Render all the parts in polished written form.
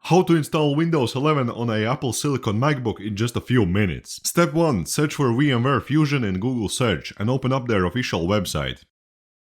How to install Windows 11 on a Apple Silicon MacBook in just a few minutes. Step 1. Search for VMware Fusion in Google Search and open up their official website.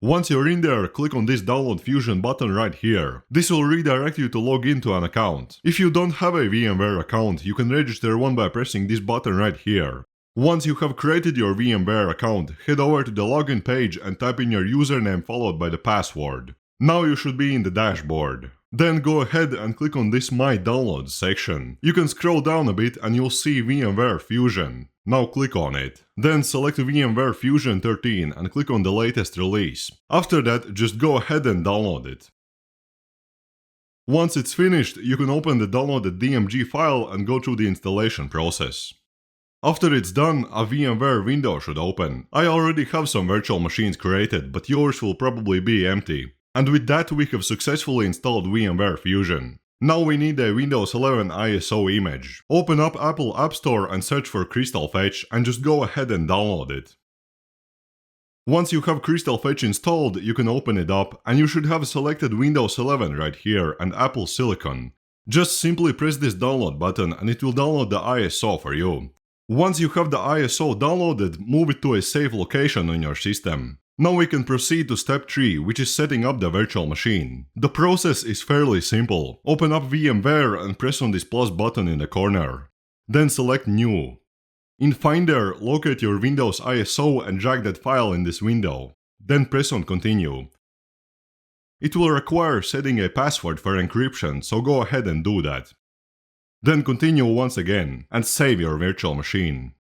Once you're in there, click on this Download Fusion button right here. This will redirect you to log into an account. If you don't have a VMware account, you can register one by pressing this button right here. Once you have created your VMware account, head over to the login page and type in your username followed by the password. Now you should be in the dashboard. Then go ahead and click on this My Downloads section. You can scroll down a bit and you'll see VMware Fusion. Now click on it. Then select VMware Fusion 13 and click on the latest release. After that, just go ahead and download it. Once it's finished, you can open the downloaded DMG file and go through the installation process. After it's done, a VMware window should open. I already have some virtual machines created, but yours will probably be empty. And with that, we have successfully installed VMware Fusion. Now we need a Windows 11 ISO image. Open up Apple App Store and search for Crystal Fetch and just go ahead and download it. Once you have Crystal Fetch installed, you can open it up and you should have selected Windows 11 right here and Apple Silicon. Just simply press this download button and it will download the ISO for you. Once you have the ISO downloaded, move it to a safe location on your system. Now we can proceed to step 3, which is setting up the virtual machine. The process is fairly simple. Open up VMware and press on this plus button in the corner. Then select New. In Finder, locate your Windows ISO and drag that file in this window. Then press on Continue. It will require setting a password for encryption, so go ahead and do that. Then continue once again and save your virtual machine.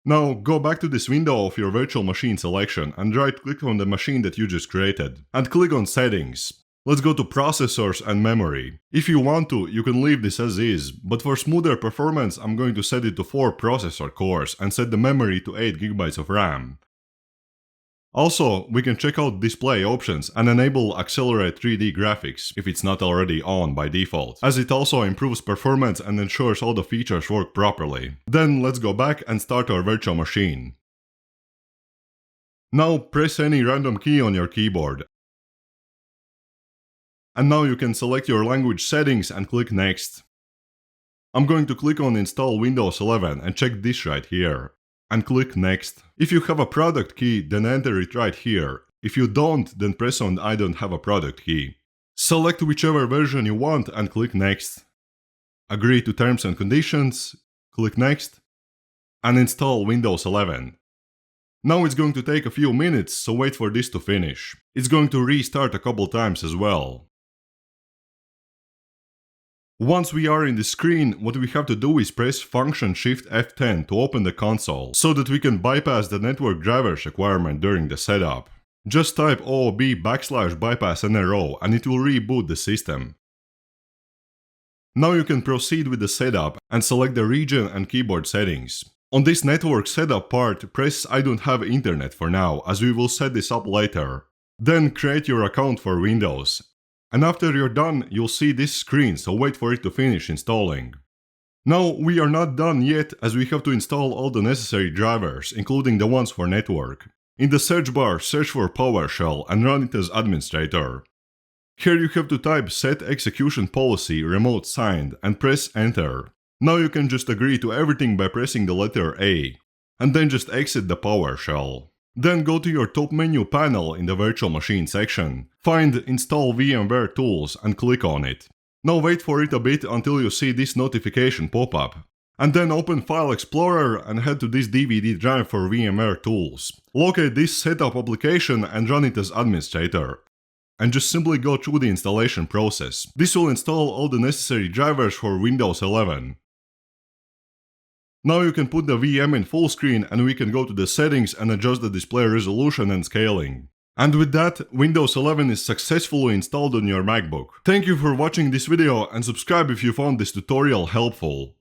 Now go back to this window of your virtual machine selection and right-click on the machine that you just created and click on Settings. Let's go to Processors and Memory. If you want to, you can leave this as is, but for smoother performance I'm going to set it to 4 processor cores and set the memory to 8 GB of RAM. Also, we can check out display options and enable Accelerate 3D graphics if it's not already on by default, as it also improves performance and ensures all the features work properly. Then let's go back and start our virtual machine. Now press any random key on your keyboard. And now you can select your language settings and click Next. I'm going to click on Install Windows 11 and check this right here. And click Next. If you have a product key, then enter it right here. If you don't, then press on I don't have a product key. Select whichever version you want and click Next. Agree to terms and conditions, click Next, and install Windows 11. Now it's going to take a few minutes, so wait for this to finish. It's going to restart a couple times as well. Once we are in the screen, what we have to do is press Function Shift F10 to open the console, so that we can bypass the network drivers requirement during the setup. Just type OOB/bypass NRO and it will reboot the system. Now you can proceed with the setup and select the region and keyboard settings. On this network setup part, press I don't have internet for now, as we will set this up later. Then create your account for Windows. And after you're done, you'll see this screen, so wait for it to finish installing. Now, we are not done yet, as we have to install all the necessary drivers, including the ones for network. In the search bar, search for PowerShell and run it as administrator. Here you have to type Set Execution Policy Remote Signed and press Enter. Now you can just agree to everything by pressing the letter A, and then just exit the PowerShell. Then go to your top menu panel in the virtual machine section, find Install VMware Tools and click on it. Now wait for it a bit until you see this notification pop up. And then open File Explorer and head to this DVD drive for VMware Tools. Locate this setup application and run it as administrator. And just simply go through the installation process. This will install all the necessary drivers for Windows 11. Now you can put the VM in full screen and we can go to the settings and adjust the display resolution and scaling. And with that, Windows 11 is successfully installed on your MacBook. Thank you for watching this video and subscribe if you found this tutorial helpful.